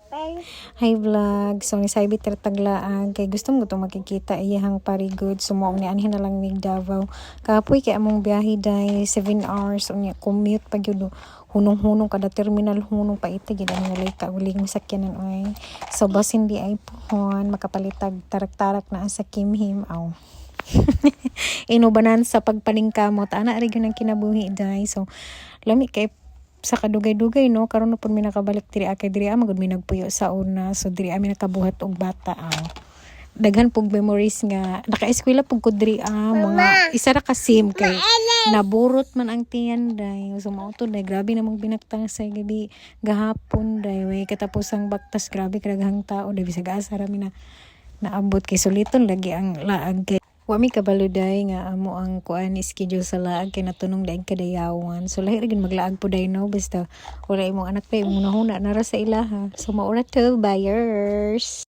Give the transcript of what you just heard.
Hi vlog. So ni Saibit taglaan kay gusto mo to makikita iyahang parigod sumoong ni anhin na lang mig Davao. Kapoy kay among biyahe day 7 hours unya commute pa gyud hunong-hunong kada terminal hunong pa ite gid ang walay kauling sakyanan oy. So bas hindi ay pohon makapalitag tarak-tarak na sa kimhim aw. Inubanan sa pagpaningkamot ana ri gyud ang kinabuhi day. So lami kay sa kadugay-dugay no karon na pud mi nakabalik diri kay diri magud mi nagpuyo sa una, so diri ami nakabuhat og bata daghan pug memories nga naka-eskwela pug ko diri mga isa ra ka sim kay naburot man ang tiyan day, so mao to day grabe namang binaktang sa gabi gahapon day way katapos ang baktas grabe kadaghang tao day bisag asa ra mi na naabot kay suliton lagi ang laag kay wami kabaluday nga amo ang kuan schedule sa laag kay natunong daing kadayawan. So lahi ra gyud maglaag po day no basta wala imong anak pa imong nahuna nara sa ilaha. So maura to buyers.